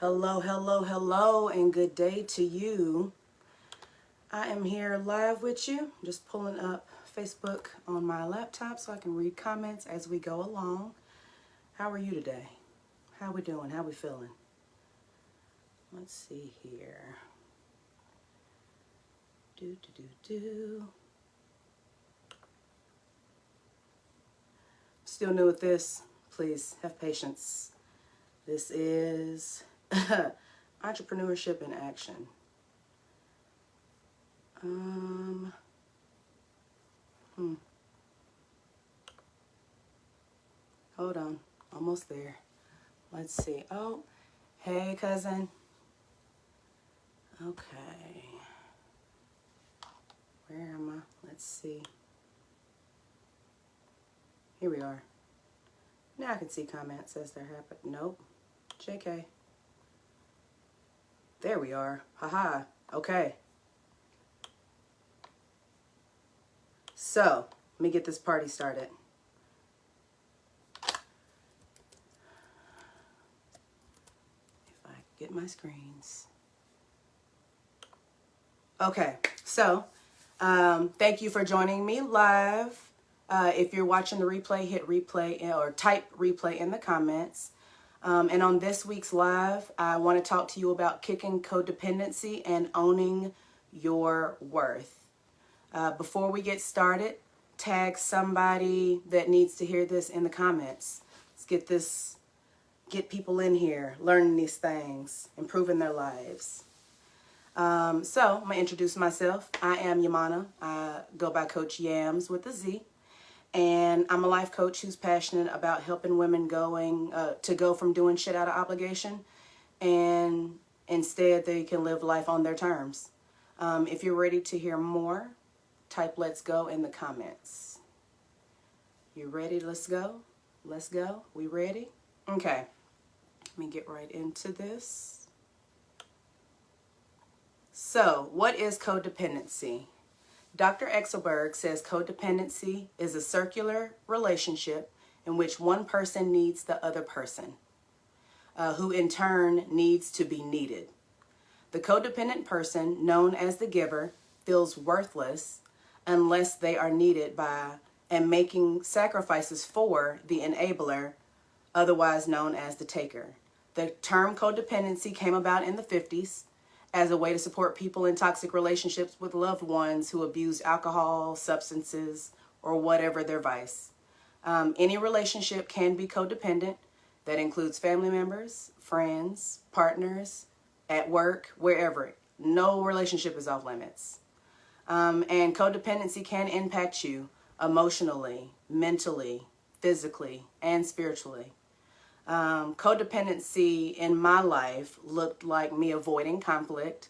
Hello, hello, hello, and good day to you. I am here live with you, just pulling up Facebook on my laptop so I can read comments as we go along. How are you today? How we doing? How we feeling? Let's see here. Still new with this. Please have patience. This is entrepreneurship in action. Hold on, almost there. Let's see. Oh, hey, cousin. Okay. Where am I? Let's see. Here we are. Now I can see comments as they're happening. Nope. JK. There we are. Haha. Okay. So, let me get this party started. If I get my screens. Okay. So, thank you for joining me live. If you're watching the replay, hit replay or type replay in the comments. And on this week's live, I want to talk to you about kicking codependency and owning your worth. Before we get started, tag somebody that needs to hear this in the comments. Let's get people in here learning these things, improving their lives. So I'm going to introduce myself. I am Yaminah. I go by Coach Yamz with a Z. And I'm a life coach who's passionate about helping women to go from doing shit out of obligation, and instead they can live life on their terms. If you're ready to hear more, type "let's go" in the comments. You ready? Let's go. Let's go. We ready? Okay. Let me get right into this. So, what is codependency? Dr. Exelberg says codependency is a circular relationship in which one person needs the other person, who in turn needs to be needed. The codependent person, known as the giver, feels worthless unless they are needed by and making sacrifices for the enabler, otherwise known as the taker. The term codependency came about in the 50s. As a way to support people in toxic relationships with loved ones who abuse alcohol, substances, or whatever their vice. Any relationship can be codependent. That includes family members, friends, partners, at work, wherever. No relationship is off limits. And codependency can impact you emotionally, mentally, physically, and spiritually. Codependency in my life looked like me avoiding conflict.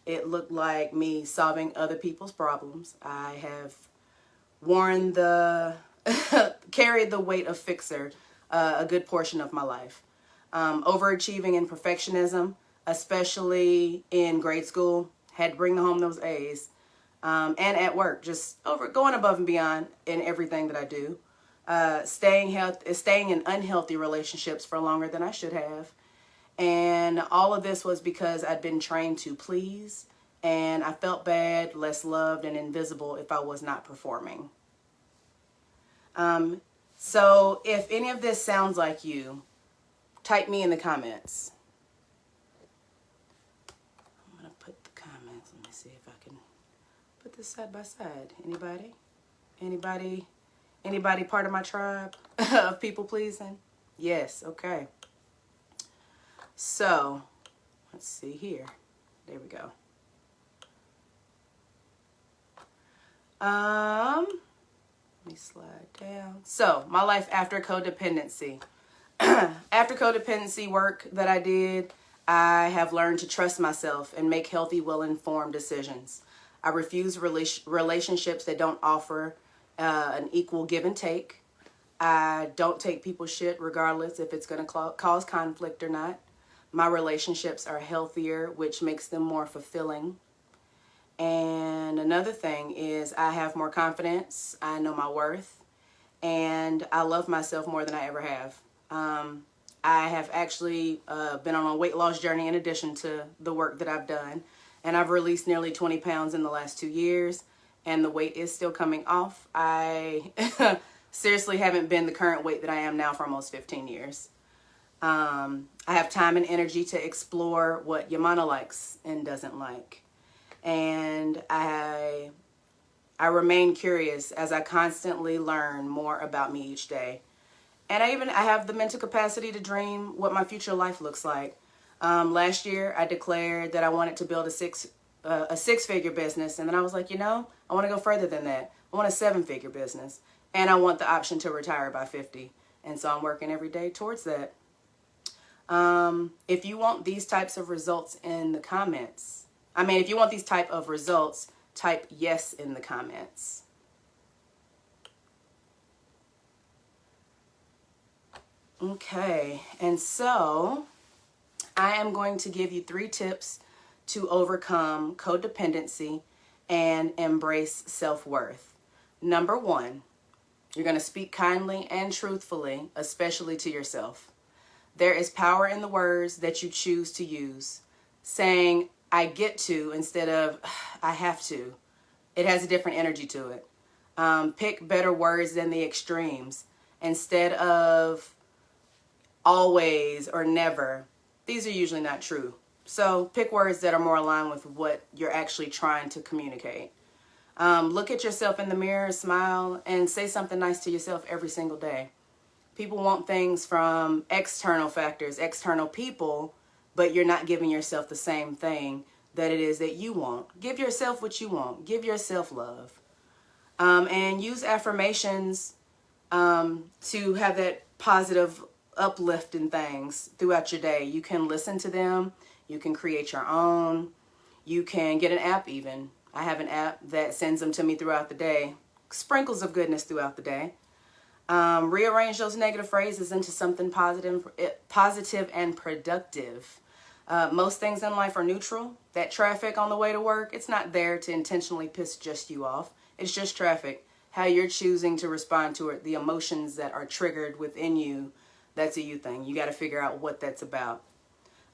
It looked like me solving other people's problems. I have carried the weight of fixer a good portion of my life. Overachieving and perfectionism, especially in grade school, had to bring home those A's. And at work, just going above and beyond in everything that I do. Staying in unhealthy relationships for longer than I should have. And all of this was because I'd been trained to please, and I felt bad, less loved, and invisible if I was not performing. So if any of this sounds like you, type me in the comments. I'm going to put the comments. Let me see if I can put this side by side. Anybody part of my tribe of people pleasing? Yes, okay. So, let's see here. There we go. Let me slide down. So, my life after codependency. After codependency work that I did, I have learned to trust myself and make healthy, well-informed decisions. I refuse relationships that don't offer an equal give and take. I don't take people's shit regardless if it's going to cause conflict or not. My relationships are healthier, which makes them more fulfilling. And another thing is I have more confidence. I know my worth. And I love myself more than I ever have. I have actually been on a weight loss journey in addition to the work that I've done. And I've released nearly 20 pounds in the last 2 years. And the weight is still coming off. I seriously haven't been the current weight that I am now for almost 15 years. I have time and energy to explore what Yaminah likes and doesn't like. And I remain curious as I constantly learn more about me each day. And I have the mental capacity to dream what my future life looks like. Last year, I declared that I wanted to build a six-figure business. And then I was like, I want to go further than that. I want a 7-figure business. And I want the option to retire by 50. And so I'm working every day towards that. If you want these types of results in the comments, if you want these type of results, type yes in the comments. Okay, and so I am going to give you 3 tips to overcome codependency and embrace self-worth. Number 1, you're going to speak kindly and truthfully, especially to yourself. There is power in the words that you choose to use. Saying, I get to, instead of, I have to. It has a different energy to it. Pick better words than the extremes. Instead of always or never. These are usually not true. So pick words that are more aligned with what you're actually trying to communicate. Look at yourself in the mirror, smile, and say something nice to yourself every single day. People want things from external factors, external people, but you're not giving yourself the same thing that it is that you want. Give yourself what you want. Give yourself love. And use affirmations to have that positive uplift in things throughout your day. You can listen to them. You can create your own. You can get an app even. I have an app that sends them to me throughout the day. Sprinkles of goodness throughout the day. Rearrange those negative phrases into something positive and productive. Most things in life are neutral. That traffic on the way to work, it's not there to intentionally piss just you off. It's just traffic. How you're choosing to respond to it, the emotions that are triggered within you, that's a you thing. You got to figure out what that's about.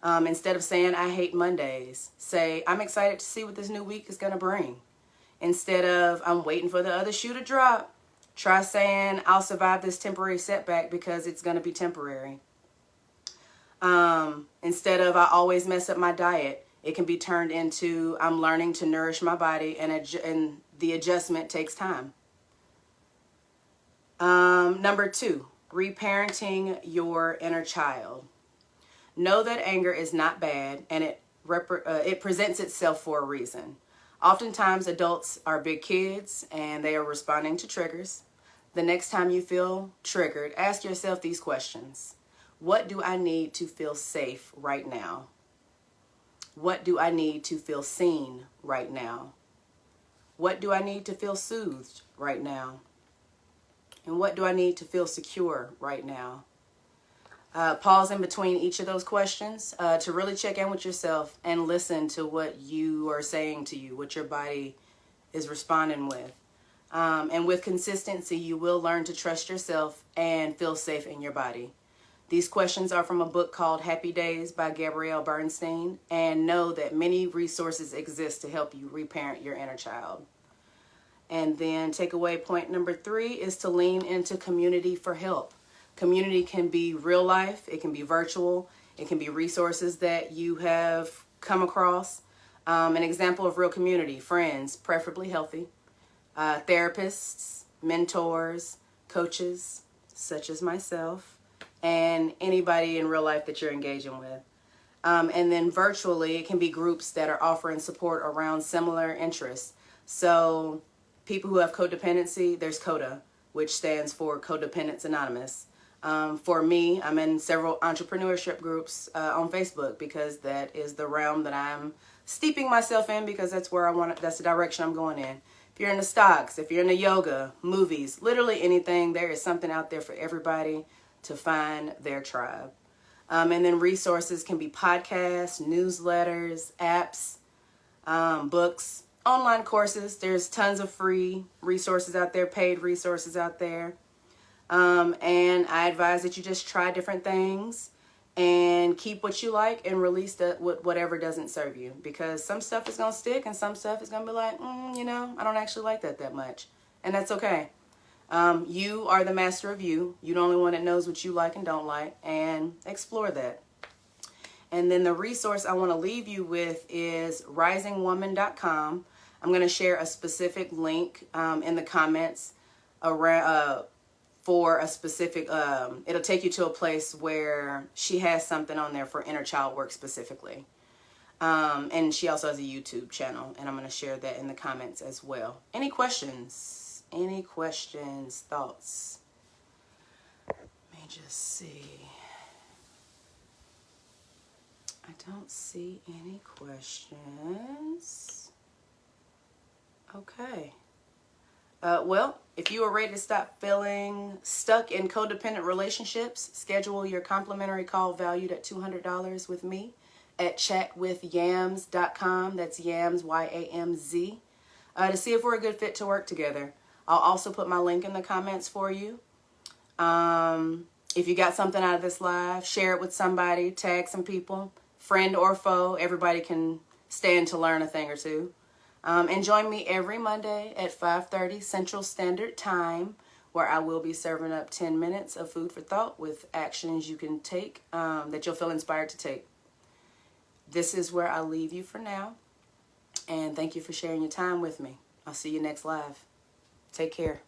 Instead of saying, I hate Mondays, say, I'm excited to see what this new week is going to bring. Instead of, I'm waiting for the other shoe to drop, try saying, I'll survive this temporary setback because it's going to be temporary. Instead of, I always mess up my diet, it can be turned into, I'm learning to nourish my body, and the adjustment takes time. Number 2, reparenting your inner child. Know that anger is not bad, and it presents itself for a reason. Oftentimes, adults are big kids, and they are responding to triggers. The next time you feel triggered, ask yourself these questions. What do I need to feel safe right now? What do I need to feel seen right now? What do I need to feel soothed right now? And what do I need to feel secure right now? Pause in between each of those questions to really check in with yourself and listen to what you are saying to you, what your body is responding with. And with consistency, you will learn to trust yourself and feel safe in your body. These questions are from a book called Happy Days by Gabrielle Bernstein, and know that many resources exist to help you reparent your inner child. And then takeaway point number 3 is to lean into community for help. Community can be real life, it can be virtual, it can be resources that you have come across. An example of real community, friends, preferably healthy, therapists, mentors, coaches, such as myself, and anybody in real life that you're engaging with. And then virtually, it can be groups that are offering support around similar interests. So people who have codependency, there's CODA, which stands for Codependents Anonymous. For me, I'm in several entrepreneurship groups on Facebook because that is the realm that I'm steeping myself in, because that's where that's the direction I'm going in. If you're into stocks, if you're into yoga, movies, literally anything, there is something out there for everybody to find their tribe. And then resources can be podcasts, newsletters, apps, books, online courses. There's tons of free resources out there, paid resources out there. And I advise that you just try different things. and keep what you like and release whatever doesn't serve you, because some stuff is going to stick and some stuff is going to be like, you know, I don't actually like that much. And that's okay. You are the master of you. You're the only one that knows what you like and don't like, and explore that. And then the resource I want to leave you with is risingwoman.com. I'm going to share a specific link in the comments around for a specific, it'll take you to a place where she has something on there for inner child work specifically. And she also has a YouTube channel, and I'm going to share that in the comments as well. Any questions? Any questions? Thoughts? Let me just see. I don't see any questions. Okay. Well, if you are ready to stop feeling stuck in codependent relationships, schedule your complimentary call valued at $200 with me at chatwithyamz.com. That's Yamz, Y-A-M-Z, to see if we're a good fit to work together. I'll also put my link in the comments for you. If you got something out of this live, share it with somebody, tag some people, friend or foe. Everybody can stand to learn a thing or two. And join me every Monday at 5:30 Central Standard Time, where I will be serving up 10 minutes of food for thought with actions you can take that you'll feel inspired to take. This is where I'll leave you for now. And thank you for sharing your time with me. I'll see you next live. Take care.